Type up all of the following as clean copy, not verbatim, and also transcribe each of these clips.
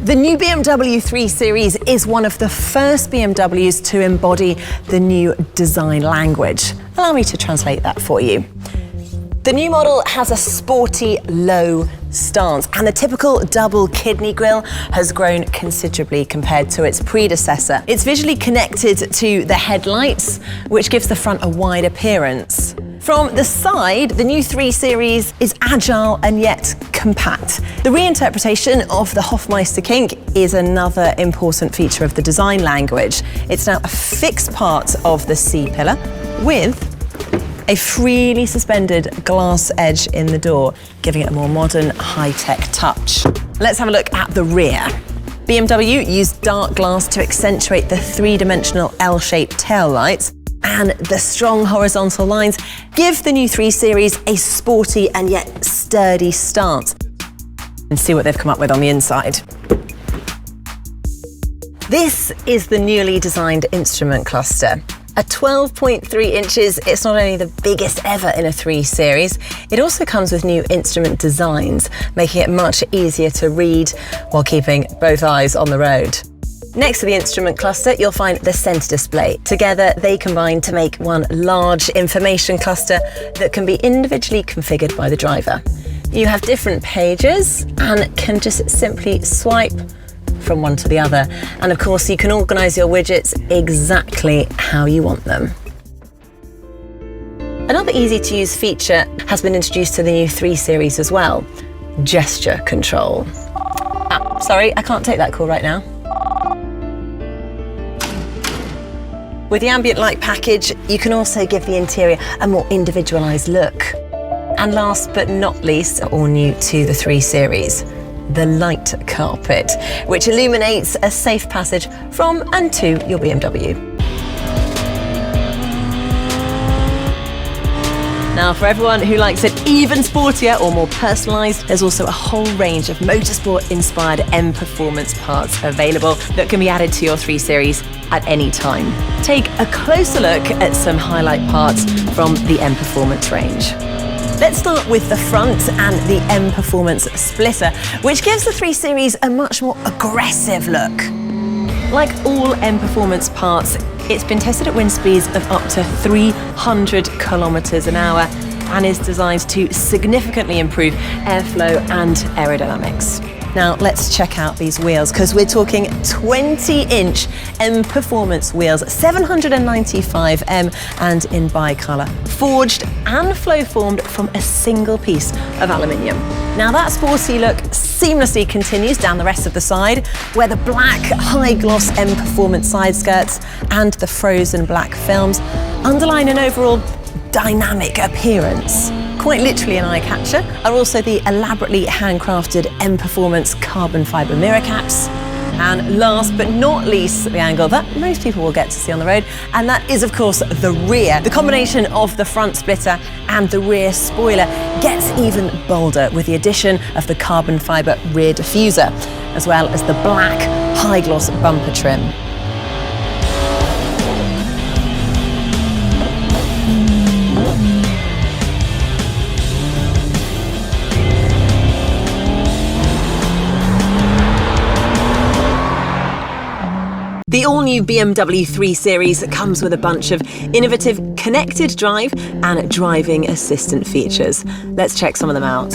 The new BMW 3 Series is one of the first BMWs to embody the new design language. Allow me to translate that for you. The new model has a sporty, low stance, and the typical double kidney grille has grown considerably compared to its predecessor. It's visually connected to the headlights, which gives the front a wide appearance. From the side, the new 3 Series is agile and yet compact. The reinterpretation of the Hofmeister kink is another important feature of the design language. It's now a fixed part of the C-pillar with a freely suspended glass edge in the door, giving it a more modern, high-tech touch. Let's have a look at the rear. BMW used dark glass to accentuate the three-dimensional L-shaped tail lights, and the strong horizontal lines give the new 3 Series a sporty and yet sturdy stance. And see what they've come up with on the inside. This is the newly designed instrument cluster. At 12.3 inches, it's not only the biggest ever in a 3 Series, it also comes with new instrument designs, making it much easier to read while keeping both eyes on the road. Next to the instrument cluster, you'll find the centre display. Together, they combine to make one large information cluster that can be individually configured by the driver. You have different pages and can just simply swipe from one to the other. And of course, you can organise your widgets exactly how you want them. Another easy-to-use feature has been introduced to the new 3 Series as well: gesture control. Sorry, I can't take that call right now. With the ambient light package, you can also give the interior a more individualised look. And last but not least, all new to the 3 Series, the light carpet, which illuminates a safe passage from and to your BMW. Now, for everyone who likes it even sportier or more personalised, there's also a whole range of motorsport-inspired M Performance parts available that can be added to your 3 Series at any time. Take a closer look at some highlight parts from the M Performance range. Let's start with the front and the M Performance splitter, which gives the 3 Series a much more aggressive look. Like all M Performance parts, it's been tested at wind speeds of up to 300 kilometers an hour and is designed to significantly improve airflow and aerodynamics. Now let's check out these wheels, because we're talking 20-inch M Performance wheels, 795mm and in bi-colour, forged and flow-formed from a single piece of aluminium. Now that sporty look seamlessly continues down the rest of the side, where the black high-gloss M Performance side skirts and the frozen black films underline an overall dynamic appearance. Quite literally an eye-catcher are also the elaborately handcrafted M Performance carbon fibre mirror caps. And last but not least, the angle that most people will get to see on the road, and that is of course the rear. The combination of the front splitter and the rear spoiler gets even bolder with the addition of the carbon fibre rear diffuser, as well as the black high-gloss bumper trim. The all-new BMW 3 Series comes with a bunch of innovative connected drive and driving assistant features. Let's check some of them out.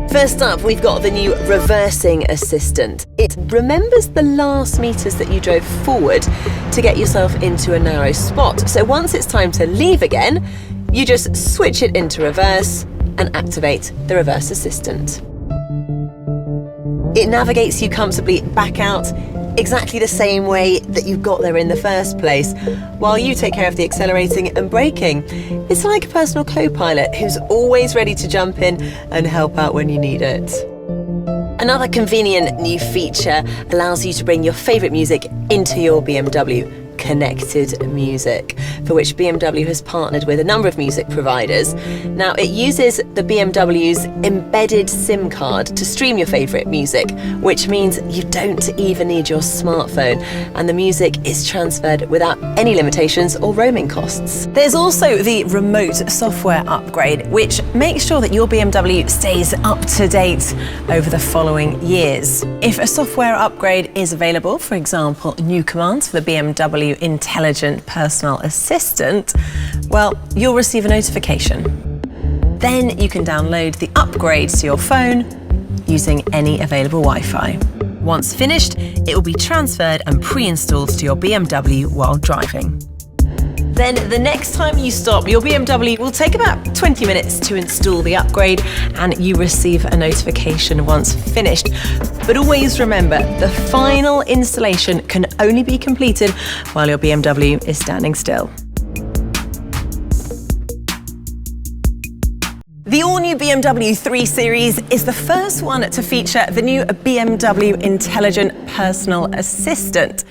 First up, we've got the new reversing assistant. It remembers the last meters that you drove forward to get yourself into a narrow spot. So once it's time to leave again, you just switch it into reverse and activate the reverse assistant. It navigates you comfortably back out exactly the same way that you got there in the first place, while you take care of the accelerating and braking. It's like a personal co-pilot who's always ready to jump in and help out when you need it. Another convenient new feature allows you to bring your favourite music into your BMW connected music, for which BMW has partnered with a number of music providers. Now, it uses the BMW's embedded SIM card to stream your favourite music, which means you don't even need your smartphone, and the music is transferred without any limitations or roaming costs. There's also the remote software upgrade, which makes sure that your BMW stays up to date over the following years. If a software upgrade is available, for example, new commands for the BMW Intelligent Personal Assistant, well, you'll receive a notification. Then you can download the upgrade to your phone using any available Wi-Fi. Once finished, it will be transferred and pre-installed to your BMW while driving. Then the next time you stop, your BMW will take about 20 minutes to install the upgrade, and you receive a notification once finished. But always remember, the final installation can only be completed while your BMW is standing still. The all-new BMW 3 Series is the first one to feature the new BMW Intelligent Personal Assistant.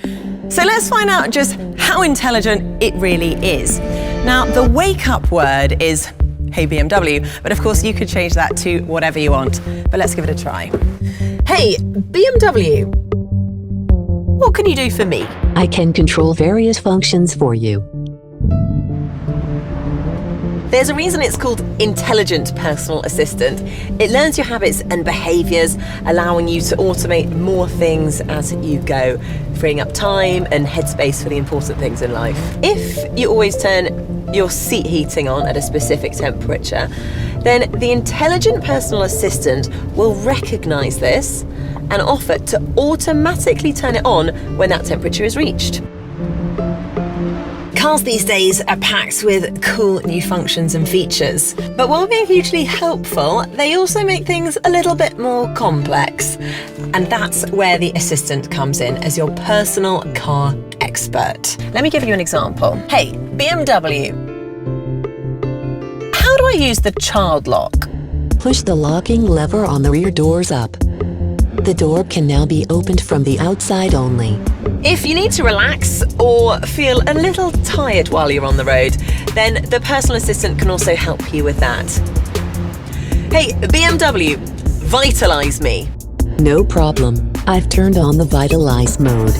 So let's find out just how intelligent it really is. Now, the wake-up word is "Hey BMW," but of course you could change that to whatever you want. But let's give it a try. Hey BMW, what can you do for me? I can control various functions for you. There's a reason it's called Intelligent Personal Assistant. It learns your habits and behaviours, allowing you to automate more things as you go, freeing up time and headspace for the important things in life. If you always turn your seat heating on at a specific temperature, then the Intelligent Personal Assistant will recognise this and offer to automatically turn it on when that temperature is reached. Cars these days are packed with cool new functions and features, but while being hugely helpful, they also make things a little bit more complex. And that's where the assistant comes in as your personal car expert. Let me give you an example. Hey, BMW, how do I use the child lock? Push the locking lever on the rear doors up. The door can now be opened from the outside only. If you need to relax or feel a little tired while you're on the road, then the personal assistant can also help you with that. Hey, BMW, vitalise me. No problem. I've turned on the Vitalize mode.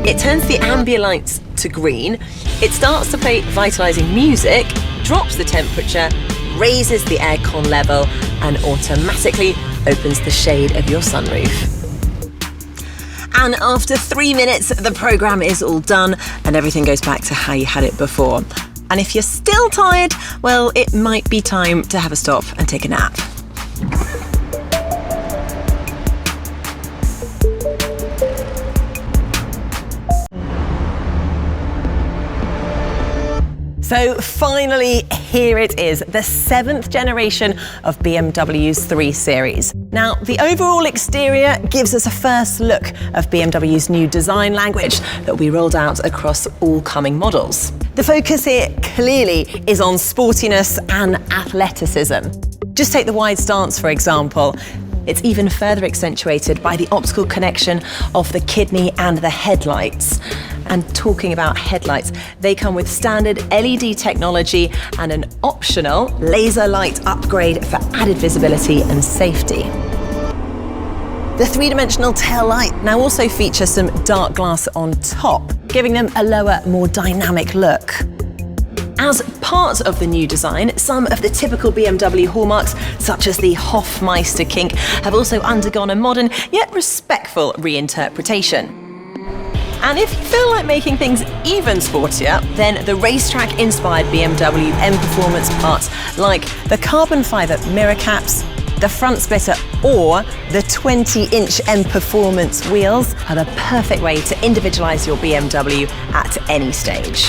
It turns the ambience lights to green, it starts to play vitalising music, drops the temperature, raises the aircon level, and automatically opens the shade of your sunroof. And after 3 minutes, the program is all done and everything goes back to how you had it before. And if you're still tired, well, it might be time to have a stop and take a nap. So finally, here it is, the 7th generation of BMW's 3 Series. Now, the overall exterior gives us a first look of BMW's new design language that we rolled out across all coming models. The focus here clearly is on sportiness and athleticism. Just take the wide stance, for example. It's even further accentuated by the optical connection of the kidney and the headlights. And talking about headlights, they come with standard LED technology and an optional laser light upgrade for added visibility and safety. The three-dimensional tail light now also features some dark glass on top, giving them a lower, more dynamic look. As part of the new design, some of the typical BMW hallmarks, such as the Hofmeister kink, have also undergone a modern yet respectful reinterpretation. And if you feel like making things even sportier, then the racetrack-inspired BMW M Performance parts, like the carbon fibre mirror caps, the front splitter, or the 20-inch M Performance wheels, are the perfect way to individualise your BMW at any stage.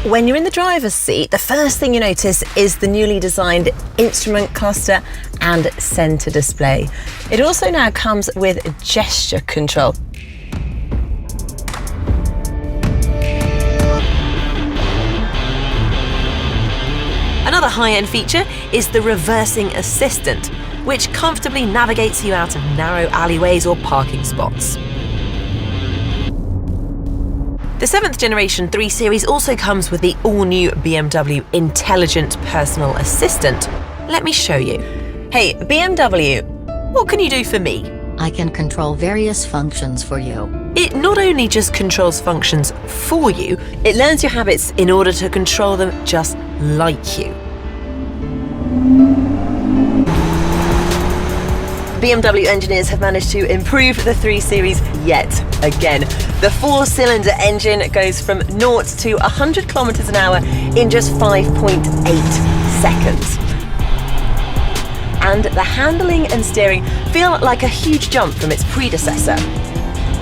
When you're in the driver's seat, the first thing you notice is the newly designed instrument cluster and centre display. It also now comes with gesture control. Another high-end feature is the reversing assistant, which comfortably navigates you out of narrow alleyways or parking spots. The 7th generation 3 Series also comes with the all-new BMW Intelligent Personal Assistant. Let me show you. Hey, BMW, what can you do for me? I can control various functions for you. It not only just controls functions for you, it learns your habits in order to control them just like you. BMW engineers have managed to improve the 3 Series yet again. The 4-cylinder engine goes from 0 to 100 kilometers an hour in just 5.8 seconds. And the handling and steering feel like a huge jump from its predecessor.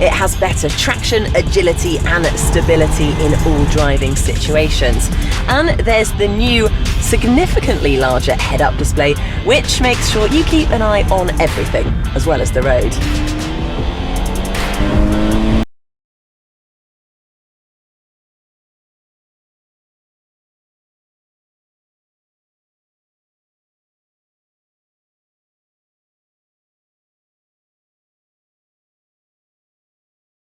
It has better traction, agility and stability in all driving situations. And there's the new, significantly larger head-up display, which makes sure you keep an eye on everything, as well as the road.